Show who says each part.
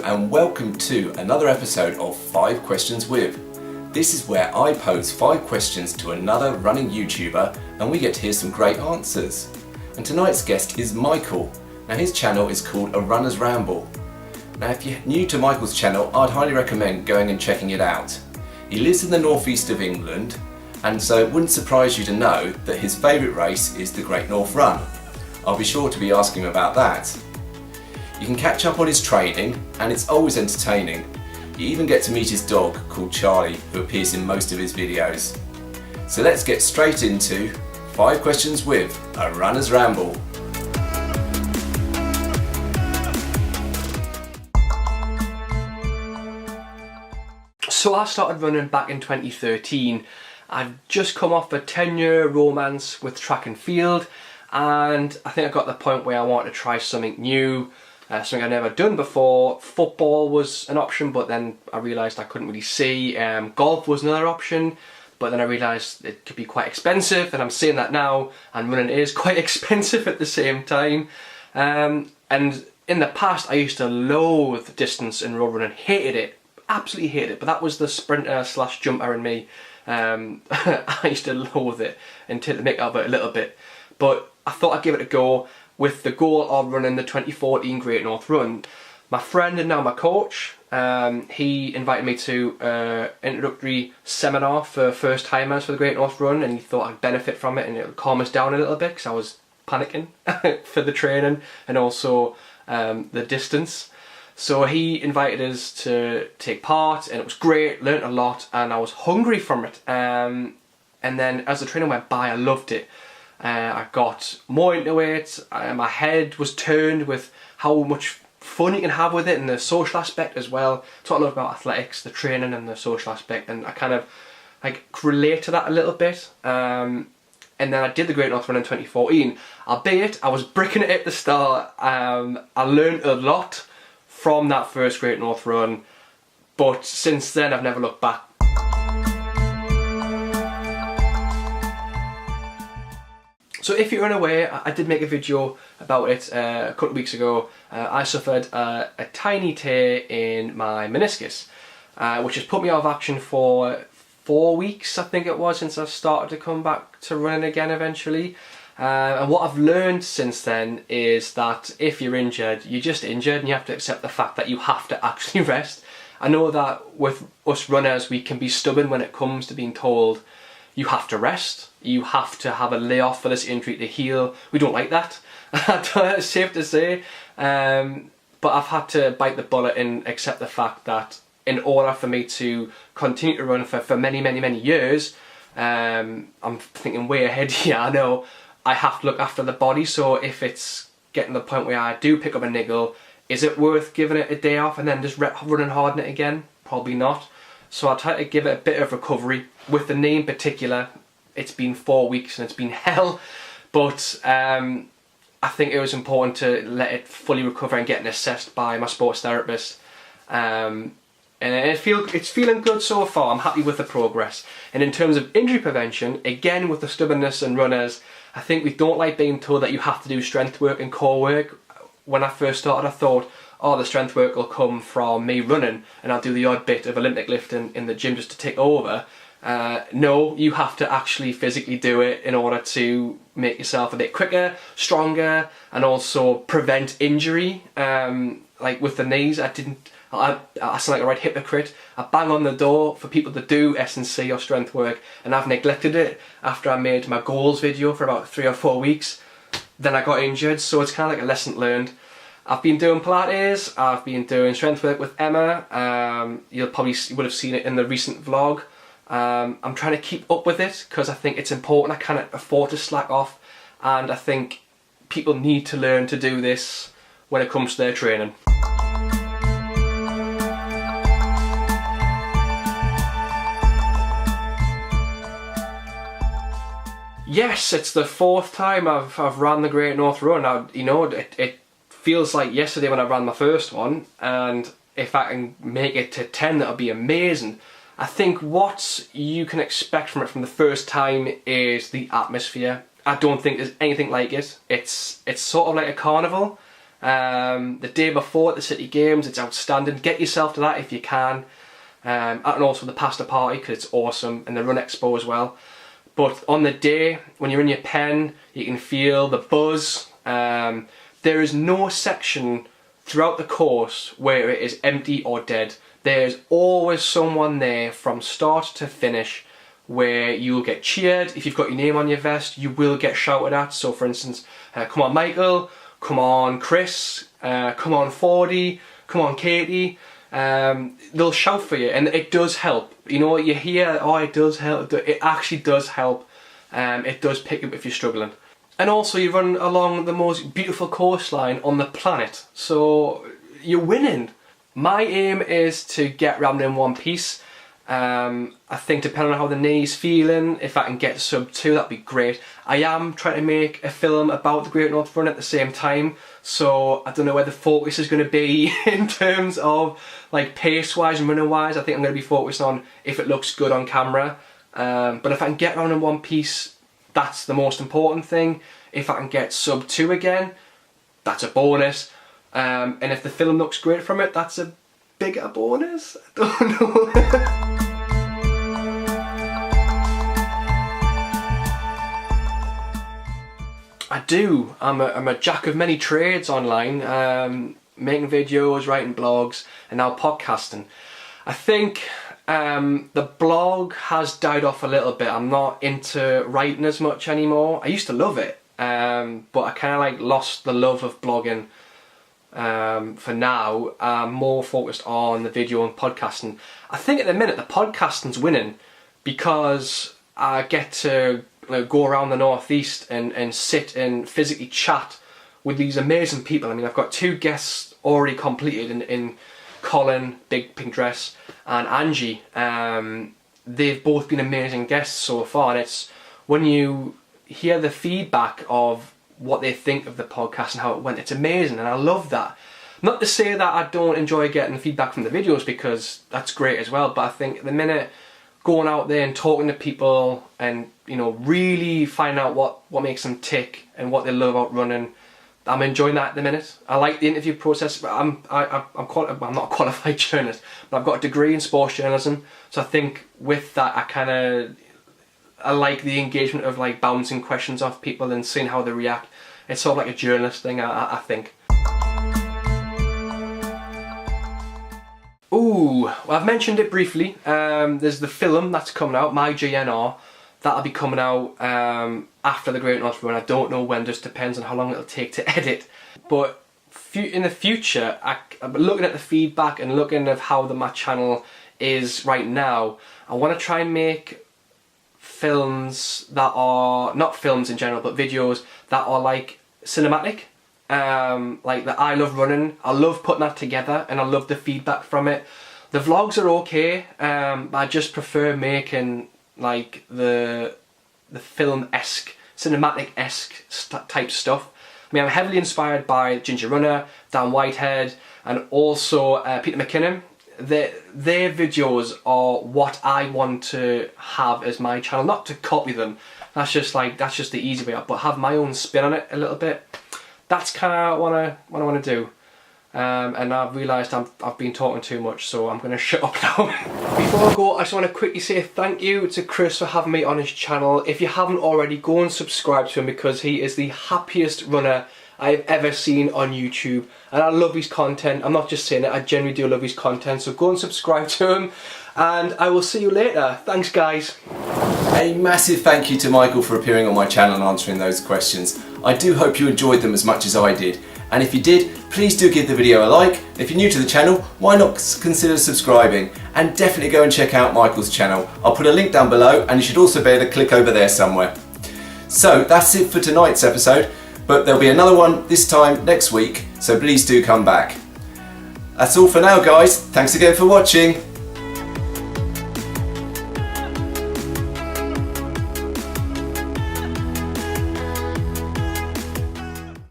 Speaker 1: and welcome to another episode of 5 Questions With. This is where I pose 5 questions to another running YouTuber and we get to hear some great answers. And tonight's guest is Michael. Now his channel is called A Runner's Ramble. Now if you're new to Michael's channel, I'd highly recommend going and checking it out. He lives in the northeast of England, and so it wouldn't surprise you to know that his favourite race is the Great North Run. I'll be sure to be asking him about that. You can catch up on his training and it's always entertaining. You even get to meet his dog called Charlie, who appears in most of his videos. So let's get straight into 5 Questions With A Runner's Ramble.
Speaker 2: So I started running back in 2013. I've just come off a 10-year romance with track and field, and I think I got to the point where I wanted to try something new, something I'd never done before. Football was an option, but then I realised I couldn't really see. Golf was another option, but then I realised it could be quite expensive, and I'm saying that now, and running is quite expensive at the same time. And in the past I used to loathe distance and road running, hated it, absolutely hated it, but that was the sprinter / jumper in me. I used to loathe it until to make up it a little bit, but I thought I'd give it a go with the goal of running the 2014 Great North Run. My friend and now my coach, he invited me to an introductory seminar for first timers for the Great North Run, and he thought I'd benefit from it and it would calm us down a little bit because I was panicking for the training and also the distance. So he invited us to take part, and it was great, learnt a lot, and I was hungry from it. And then as the training went by, I loved it. I got more into it, my head was turned with how much fun you can have with it and the social aspect as well. That's what I love about athletics, the training and the social aspect, and I kind of like relate to that a little bit. And then I did the Great North Run in 2014. Albeit, I was bricking it at the start. I learned a lot from that first Great North Run, but since then I've never looked back. So if you're unaware, I did make a video about it a couple of weeks ago. I suffered a tiny tear in my meniscus, which has put me out of action for 4 weeks, I think it was, since I started to come back to running again eventually. And what I've learned since then is that if you're injured, you're just injured and you have to accept the fact that you have to actually rest. I know that with us runners, we can be stubborn when it comes to being told you have to rest, you have to have a layoff for this injury to heal. We don't like that, it's safe to say. But I've had to bite the bullet and accept the fact that in order for me to continue to run for many, many, many years, I'm thinking way ahead here, I know, I have to look after the body. So if it's getting to the point where I do pick up a niggle, is it worth giving it a day off and then just running hard on it again? Probably not. So I'll try to give it a bit of recovery. With the knee in particular, it's been 4 weeks and it's been hell, but I think it was important to let it fully recover and get assessed by my sports therapist. And it's feeling good so far. I'm happy with the progress. And in terms of injury prevention, again with the stubbornness and runners, I think we don't like being told that you have to do strength work and core work. When I first started, I thought, oh, the strength work will come from me running and I'll do the odd bit of Olympic lifting in the gym just to take over. No, you have to actually physically do it in order to make yourself a bit quicker, stronger, and also prevent injury. Like with the knees, I sound like a right hypocrite. I bang on the door for people to do S&C or strength work, and I've neglected it after I made my goals video for about 3 or 4 weeks. Then I got injured, so it's kind of like a lesson learned. I've been doing Pilates, I've been doing strength work with Emma. You would have seen it in the recent vlog. I'm trying to keep up with it because I think it's important. I can't afford to slack off, and I think people need to learn to do this when it comes to their training. Yes, it's the 4th time I've ran the Great North Run. It feels like yesterday when I ran my first one, and if I can make it to 10, that'll be amazing. I think what you can expect from it from the first time is the atmosphere. I don't think there's anything like it. It's sort of like a carnival. The day before at the City Games, it's outstanding. Get yourself to that if you can. And also the pasta party, because it's awesome, and the Run Expo as well. But on the day, when you're in your pen, you can feel the buzz. There is no section throughout the course where it is empty or dead. There's always someone there from start to finish where you'll get cheered. If you've got your name on your vest, you will get shouted at. So for instance, come on Michael, come on Chris, come on Fordy, come on Katie. They'll shout for you, and it does help. You know, you hear, oh, it does help. It actually does help. It does pick up if you're struggling. And also you run along the most beautiful coastline on the planet, so you're winning. My aim is to get Ramble in one piece. I think depending on how the knee's feeling, if I can get sub 2, that'd be great. I am trying to make a film about the Great North Run at the same time, so I don't know where the focus is going to be in terms of like pace-wise and running-wise. I think I'm going to be focused on if it looks good on camera. But if I can get Ramble in one piece, that's the most important thing. If I can get sub 2 again, that's a bonus. And if the film looks great from it, that's a bigger bonus. I don't know. I do. I'm a jack of many trades online, making videos, writing blogs, and now podcasting. I think the blog has died off a little bit. I'm not into writing as much anymore. I used to love it, but I kind of like lost the love of blogging. For now, I'm more focused on the video and podcasting. I think at the minute the podcasting's winning because I get to go around the northeast and sit and physically chat with these amazing people. I mean, I've got 2 guests already completed in Colin, Big Pink Dress, and Angie. They've both been amazing guests so far, and it's when you hear the feedback of what they think of the podcast and how it went, it's amazing, and I love that. Not to say that I don't enjoy getting feedback from the videos, because that's great as well, but I think at the minute going out there and talking to people and, you know, really finding out what makes them tick and what they love about running, I'm enjoying that at the minute. I like the interview process. I'm not a qualified journalist, but I've got a degree in sports journalism, so I think with that I like the engagement of like bouncing questions off people and seeing how they react. It's sort of like a journalist thing, I think. Ooh, well, I've mentioned it briefly. There's the film that's coming out, My GNR. That'll be coming out after the Great North Run. I don't know when, just depends on how long it'll take to edit. But in the future, I'm looking at the feedback and looking at how my channel is right now. I want to try and make films that are, not films in general, but videos that are like cinematic. Like the I Love Running, I love putting that together and I love the feedback from it. The vlogs are okay, but I just prefer making like the film-esque, cinematic-esque type stuff. I mean, I'm heavily inspired by Ginger Runner, Dan Whitehead, and also Peter McKinnon. Their videos are what I want to have as my channel, not to copy them. That's just the easy way out, but have my own spin on it a little bit. That's kind of what I want to do. And I've realised I've been talking too much, so I'm going to shut up now. Before I go, I just want to quickly say thank you to Chris for having me on his channel. If you haven't already, go and subscribe to him, because he is the happiest runner I've ever seen on YouTube, and I love his content. I'm not just saying it, I genuinely do love his content, so go and subscribe to him, and I will see you later. Thanks guys.
Speaker 1: A massive thank you to Michael for appearing on my channel and answering those questions. I do hope you enjoyed them as much as I did, and if you did, please do give the video a like. If you're new to the channel, why not consider subscribing, and definitely go and check out Michael's channel. I'll put a link down below, and you should also be able to click over there somewhere. So that's it for tonight's episode, but there'll be another one this time next week, so please do come back. That's all for now guys, thanks again for watching.